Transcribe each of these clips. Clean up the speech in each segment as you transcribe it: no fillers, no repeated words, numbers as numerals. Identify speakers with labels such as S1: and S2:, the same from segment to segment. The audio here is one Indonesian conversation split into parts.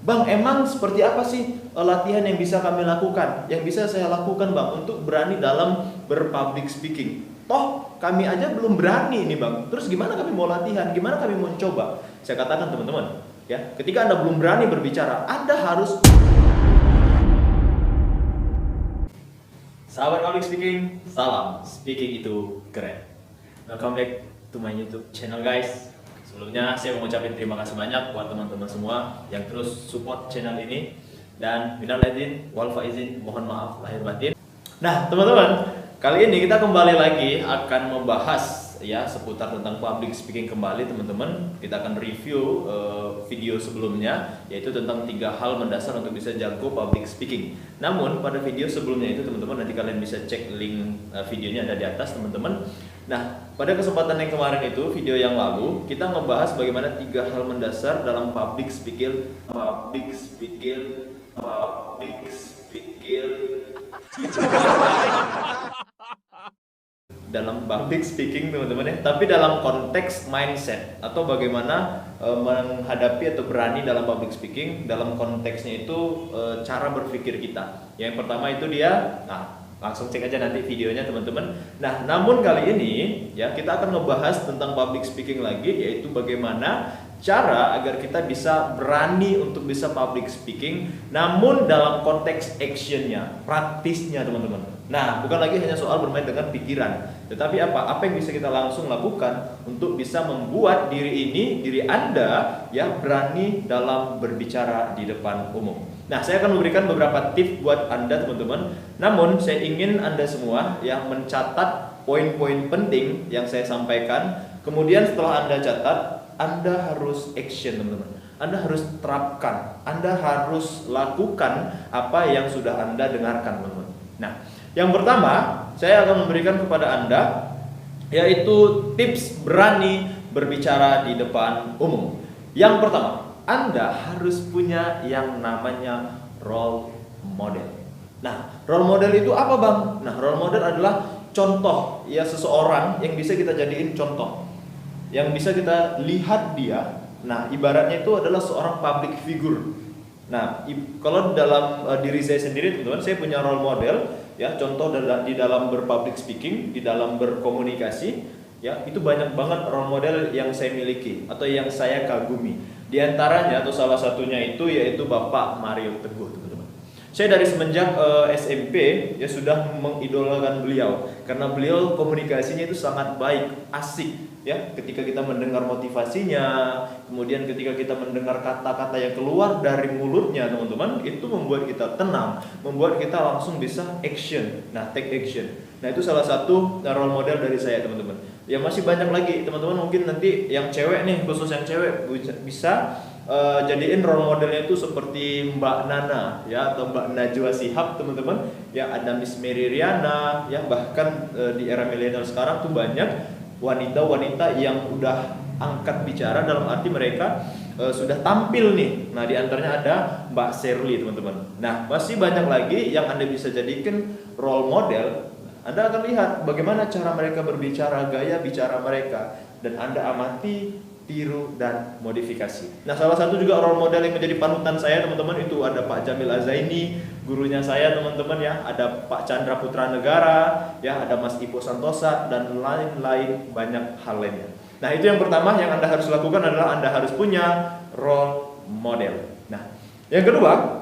S1: Bang, emang seperti apa sih latihan yang bisa kami lakukan? Yang bisa saya lakukan, Bang, untuk berani dalam berpublic speaking? Toh kami aja belum berani nih, Bang. Terus gimana kami mau latihan? Gimana kami mau coba? Saya katakan teman-teman, ya, ketika Anda belum berani berbicara, Anda harus. Sahabat public speaking, salam speaking itu keren. Welcome back to my YouTube channel, guys. Sebelumnya saya mau ngucapin terima kasih banyak buat teman-teman semua yang terus support channel ini, dan minal aidin wal faizin, mohon maaf lahir batin. Nah, teman-teman, kali ini kita kembali lagi akan membahas ya seputar tentang public speaking kembali, teman-teman. Kita akan review video sebelumnya, yaitu tentang 3 hal mendasar untuk bisa jago public speaking. Namun pada video sebelumnya itu, teman-teman, nanti kalian bisa cek link videonya ada di atas, teman-teman. Nah, pada kesempatan yang kemarin itu, video yang lalu, kita ngebahas bagaimana 3 hal mendasar dalam public speaking dalam public speaking, teman-teman ya, tapi dalam konteks mindset atau bagaimana menghadapi atau berani dalam public speaking. Dalam konteksnya itu cara berpikir kita. Yang pertama itu dia, nah langsung cek aja nanti videonya, teman-teman. Nah, namun kali ini ya kita akan ngebahas tentang public speaking lagi, yaitu bagaimana cara agar kita bisa berani untuk bisa public speaking, namun dalam konteks actionnya, praktisnya, teman-teman. Nah, bukan lagi hanya soal bermain dengan pikiran, tetapi apa yang bisa kita langsung lakukan untuk bisa membuat diri Anda ya berani dalam berbicara di depan umum. Nah, saya akan memberikan beberapa tips buat Anda, teman-teman. Namun, saya ingin Anda semua yang mencatat poin-poin penting yang saya sampaikan. Kemudian setelah Anda catat, Anda harus action, teman-teman. Anda harus terapkan, Anda harus lakukan apa yang sudah Anda dengarkan, teman-teman. Nah, yang pertama saya akan memberikan kepada Anda yaitu tips berani berbicara di depan umum. Yang pertama, Anda harus punya yang namanya role model. Nah, role model itu apa, Bang? Nah, role model adalah contoh ya, seseorang yang bisa kita jadiin contoh, yang bisa kita lihat dia. Nah, ibaratnya itu adalah seorang public figure. Nah, kalau dalam diri saya sendiri, teman-teman, saya punya role model ya, contoh di dalam berpublic speaking, di dalam berkomunikasi ya, itu banyak banget role model yang saya miliki atau yang saya kagumi. Di antaranya atau salah satunya itu yaitu Bapak Mario Teguh, teman-teman. Saya dari semenjak SMP ya sudah mengidolakan beliau karena beliau komunikasinya itu sangat baik, asik ya. Ketika kita mendengar motivasinya, kemudian ketika kita mendengar kata-kata yang keluar dari mulutnya, teman-teman, itu membuat kita tenang, membuat kita langsung bisa action. Nah, take action. Nah, itu salah satu role model dari saya, teman-teman. Ya, masih banyak lagi, teman-teman. Mungkin nanti yang cewek nih, khusus yang cewek bisa jadiin role modelnya itu seperti Mbak Nana ya, atau Mbak Najwa Shihab, teman-teman. Ya, ada Miss Mary Riana ya, bahkan di era milenial sekarang tuh banyak wanita-wanita yang udah angkat bicara, dalam arti mereka sudah tampil nih. Nah, di antaranya ada Mbak Shirley, teman-teman. Nah, masih banyak lagi yang Anda bisa jadikan role model. Anda akan lihat bagaimana cara mereka berbicara, gaya bicara mereka, dan Anda amati, tiru, dan modifikasi. Nah, salah satu juga role model yang menjadi panutan saya, teman-teman, itu ada Pak Jamil Azaini, gurunya saya, teman-teman ya. Ada Pak Chandra Putra Negara, ya, ada Mas Ipo Santosa, dan lain-lain banyak hal lainnya. Nah, itu yang pertama yang Anda harus lakukan adalah Anda harus punya role model. Nah, yang kedua,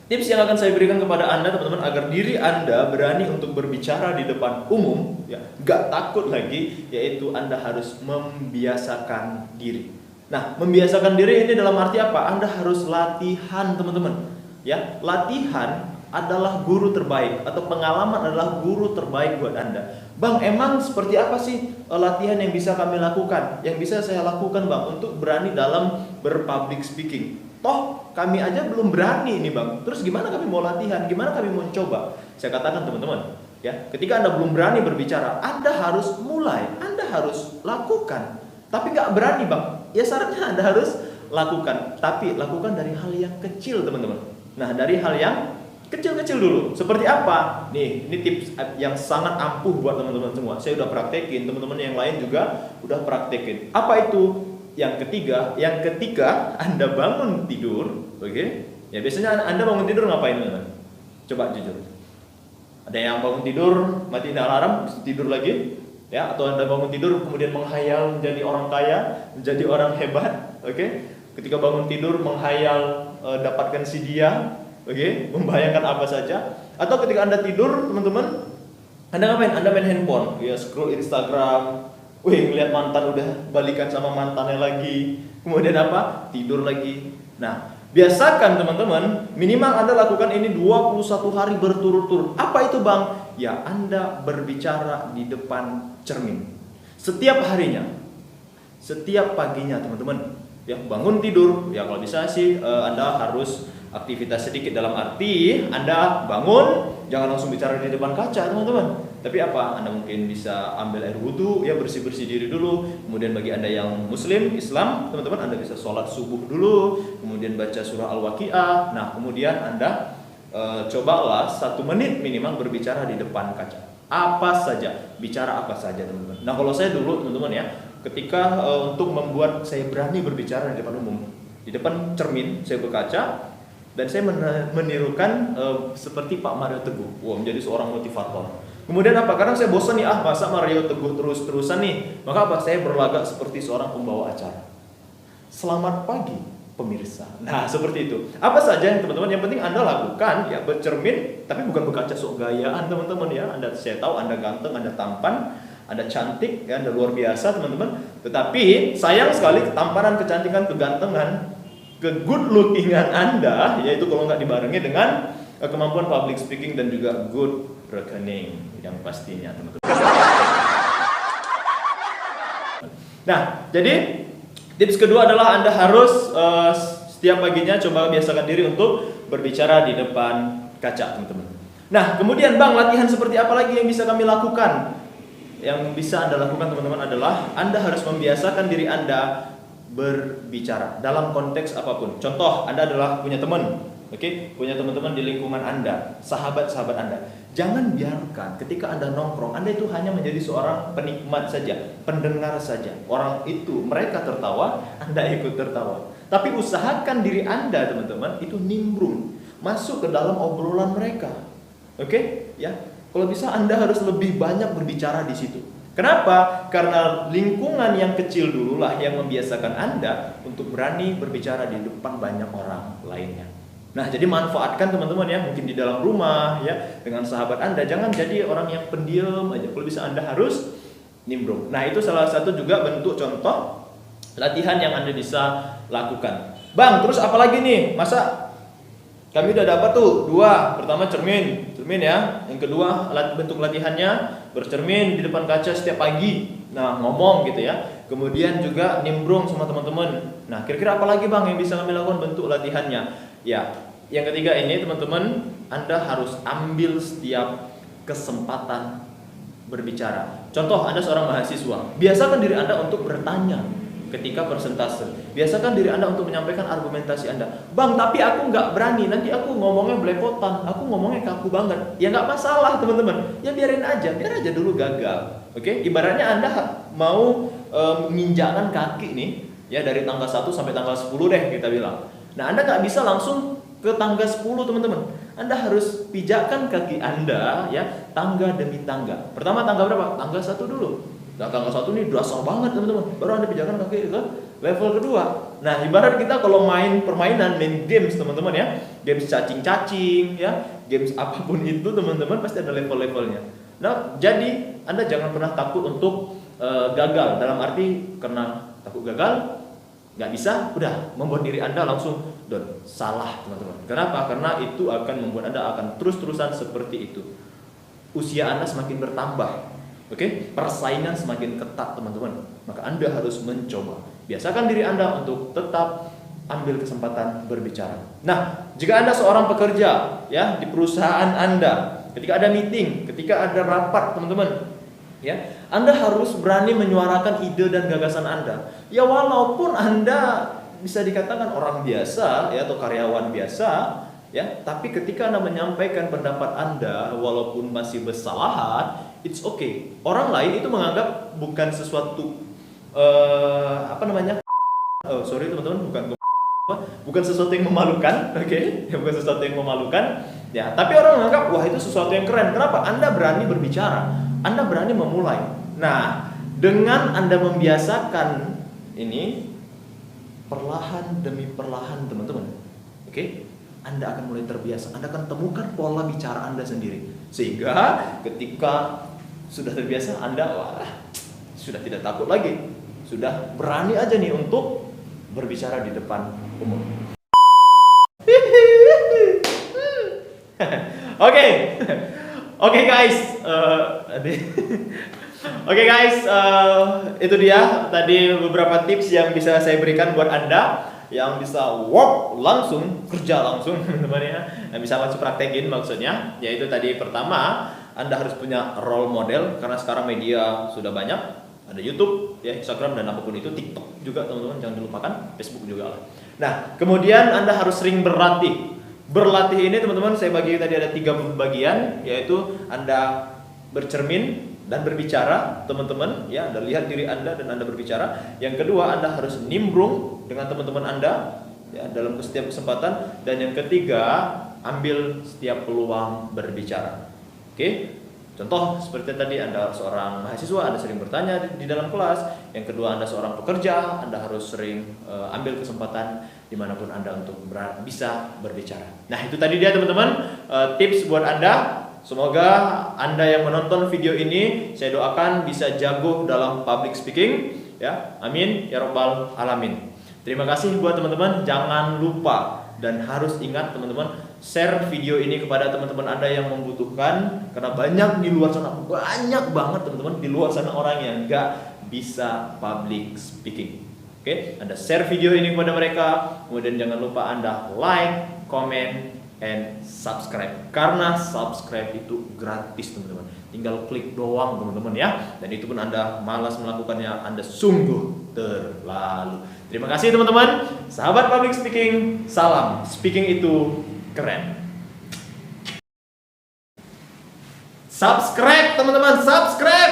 S1: tips yang akan saya berikan kepada Anda, teman-teman, agar diri Anda berani untuk berbicara di depan umum, ya, gak takut lagi, yaitu Anda harus membiasakan diri. Nah, membiasakan diri ini dalam arti apa? Anda harus latihan, teman-teman. Ya, latihan adalah guru terbaik, atau pengalaman adalah guru terbaik buat Anda. Bang, emang seperti apa sih latihan yang bisa kami lakukan? Yang bisa saya lakukan, Bang, untuk berani dalam berpublic speaking? Toh kami aja belum berani nih, Bang. Terus gimana kami mau latihan? Gimana kami mau coba? Saya katakan, teman-teman, ya, ketika Anda belum berani berbicara, Anda harus mulai, Anda harus lakukan. Tapi gak berani, Bang, ya syaratnya Anda harus lakukan. Tapi lakukan dari hal yang kecil, teman-teman. Nah, dari hal yang kecil-kecil dulu. Seperti apa? Nih, ini tips yang sangat ampuh buat teman-teman semua. Saya udah praktekin, teman-teman yang lain juga udah praktekin. Apa itu? yang ketiga Anda bangun tidur, oke? Ya biasanya Anda bangun tidur ngapain, teman-teman? Coba jujur. Ada yang bangun tidur, matiin alarm, tidur lagi, ya? Atau Anda bangun tidur kemudian menghayal menjadi orang kaya, menjadi orang hebat, oke? Ketika bangun tidur menghayal dapatkan si dia, oke? Membayangkan apa saja. Atau ketika Anda tidur, teman-teman, Anda ngapain? Anda main handphone, ya scroll Instagram, ngeliat mantan udah balikan sama mantannya lagi, kemudian apa? Tidur lagi. Nah, biasakan teman-teman, minimal Anda lakukan ini 21 hari berturut-turut. Apa itu, Bang? Ya, Anda berbicara di depan cermin. Setiap harinya. Setiap paginya, teman-teman. Ya, bangun tidur, ya kalau bisa sih Anda harus aktivitas sedikit, dalam arti Anda bangun, jangan langsung bicara di depan kaca, teman-teman. Tapi apa? Anda mungkin bisa ambil air wudhu, ya bersih-bersih diri dulu. Kemudian bagi Anda yang Muslim, Islam, teman-teman, Anda bisa sholat subuh dulu, kemudian baca surah Al-Waqiah. Nah, kemudian Anda cobalah 1 menit minimal berbicara di depan kaca. Apa saja, bicara apa saja, teman-teman. Nah, kalau saya dulu, teman-teman ya, ketika untuk membuat saya berani berbicara di depan umum, di depan cermin, saya berkaca, dan saya menirukan seperti Pak Mario Teguh, menjadi seorang motivator. Kemudian apa? Karena saya bosan nih, masa Mario Teguh terus-terusan nih. Maka apa? Saya berlagak seperti seorang pembawa acara. Selamat pagi, pemirsa. Nah, seperti itu. Apa saja yang teman-teman, yang penting Anda lakukan, ya bercermin, tapi bukan berkaca sok gayaan, teman-teman ya. Saya tahu Anda ganteng, Anda tampan, Anda cantik, ya, Anda luar biasa, teman-teman. Tetapi sayang sekali ketampanan, kecantikan, kegantengan, ke-good lookingan Anda, yaitu kalau nggak dibarengi dengan kemampuan public speaking dan juga good reckoning yang pastinya, teman-teman. Nah, jadi tips kedua adalah Anda harus setiap paginya coba biasakan diri untuk berbicara di depan kaca, teman-teman. Nah, kemudian Bang, latihan seperti apa lagi yang bisa kami lakukan? Yang bisa Anda lakukan, teman-teman, adalah Anda harus membiasakan diri Anda berbicara dalam konteks apapun. Contoh, Anda adalah punya teman, punya teman-teman di lingkungan Anda, sahabat-sahabat Anda. Jangan biarkan ketika Anda nongkrong, Anda itu hanya menjadi seorang penikmat saja, pendengar saja. Orang itu, mereka tertawa, Anda ikut tertawa. Tapi usahakan diri Anda, teman-teman, itu nimbrung, masuk ke dalam obrolan mereka. Ya. Kalau bisa Anda harus lebih banyak berbicara di situ. Kenapa? Karena lingkungan yang kecil dululah yang membiasakan Anda untuk berani berbicara di depan banyak orang lainnya. Nah, jadi manfaatkan, teman-teman ya, mungkin di dalam rumah ya, dengan sahabat Anda. Jangan jadi orang yang pendiam aja. Kalau bisa Anda harus nimbrung. Nah, itu salah satu juga bentuk contoh latihan yang Anda bisa lakukan. Bang, terus apa lagi nih? Masa kami udah dapat tuh 2. Pertama cermin ya. Yang kedua bentuk latihannya bercermin di depan kaca setiap pagi. Nah, ngomong gitu ya. Kemudian juga nimbrung sama teman-teman. Nah, kira-kira apa lagi Bang yang bisa kami lakukan bentuk latihannya? Ya, yang ketiga ini, teman-teman, Anda harus ambil setiap kesempatan berbicara. Contoh, Anda seorang mahasiswa, biasakan diri Anda untuk bertanya ketika persentase. Biasakan diri Anda untuk menyampaikan argumentasi Anda. Bang, tapi aku nggak berani, nanti aku ngomongnya belepotan, aku ngomongnya kaku banget. Ya nggak masalah, teman-teman. Ya biar aja dulu gagal. Ibaratnya Anda mau menginjakkan kaki nih, ya dari tangga 1 sampai tanggal 10 deh kita bilang. Nah, Anda nggak bisa langsung ke tangga 10, teman-teman. Anda harus pijakkan kaki Anda ya, tangga demi tangga. Pertama tangga berapa? Tangga 1 dulu. Nah, tangga 1 ini dasar banget, teman-teman. Baru Anda pijakkan kaki ke level kedua. Nah, ibarat kita kalau main permainan, main games, teman-teman ya. Games cacing-cacing ya, games apapun itu, teman-teman, pasti ada level-levelnya. Nah, jadi Anda jangan pernah takut untuk gagal. Dalam arti karena takut gagal nggak bisa, udah membuat diri Anda langsung down. Salah, teman-teman. Kenapa? Karena itu akan membuat Anda akan terus-terusan seperti itu. Usia Anda semakin bertambah, persaingan semakin ketat, teman-teman. Maka Anda harus mencoba. Biasakan diri Anda untuk tetap ambil kesempatan berbicara. Nah, jika Anda seorang pekerja ya di perusahaan Anda, ketika ada meeting, ketika ada rapat, teman-teman, ya, Anda harus berani menyuarakan ide dan gagasan Anda. Ya, walaupun Anda bisa dikatakan orang biasa ya, atau karyawan biasa ya, tapi ketika Anda menyampaikan pendapat Anda walaupun masih bersalahan, it's okay. Orang lain itu menganggap bukan sesuatu Oh, sorry teman-teman, bukan sesuatu yang memalukan, oke? Bukan sesuatu yang memalukan. Ya, tapi orang menganggap wah itu sesuatu yang keren. Kenapa? Anda berani berbicara, Anda berani memulai. Nah, dengan Anda membiasakan ini perlahan demi perlahan teman-teman, oke? Anda akan mulai terbiasa. Anda akan temukan pola bicara Anda sendiri. Sehingga ketika sudah terbiasa, Anda sudah tidak takut lagi. Sudah berani aja nih untuk berbicara di depan umum. Oke guys, itu dia tadi beberapa tips yang bisa saya berikan buat Anda yang bisa work langsung, kerja langsung teman-teman ya, yang bisa langsung praktekin maksudnya. Yaitu tadi pertama, Anda harus punya role model karena sekarang media sudah banyak. Ada YouTube, ya, Instagram dan apapun itu, TikTok juga teman-teman jangan dilupakan, Facebook juga lah. Nah, kemudian Anda harus sering berlatih. Berlatih ini teman-teman saya bagi tadi ada 3 bagian, yaitu Anda bercermin dan berbicara, teman-teman, ya, Anda lihat diri Anda dan Anda berbicara. Yang kedua, Anda harus nimbrung dengan teman-teman Anda, ya, dalam setiap kesempatan. Dan yang ketiga, ambil setiap peluang berbicara. Oke? Contoh seperti tadi, Anda seorang mahasiswa, Anda sering bertanya di dalam kelas. Yang kedua, Anda seorang pekerja, Anda harus sering ambil kesempatan dimanapun Anda untuk bisa berbicara. Nah, itu tadi dia teman-teman, tips buat Anda. Semoga Anda yang menonton video ini, saya doakan bisa jago dalam public speaking, ya. Amin ya rabbal alamin. Terima kasih buat teman-teman. Jangan lupa dan harus ingat teman-teman, share video ini kepada teman-teman Anda yang membutuhkan, karena banyak di luar sana, banyak banget teman-teman di luar sana orang yang nggak bisa public speaking. Oke, Anda share video ini kepada mereka, kemudian jangan lupa Anda like, comment, and subscribe, karena subscribe itu gratis teman-teman, tinggal klik doang teman-teman ya, dan itu pun Anda malas melakukannya, Anda sungguh terlalu. Terima kasih teman-teman, sahabat public speaking, salam speaking itu keren. Subscribe teman-teman, subscribe.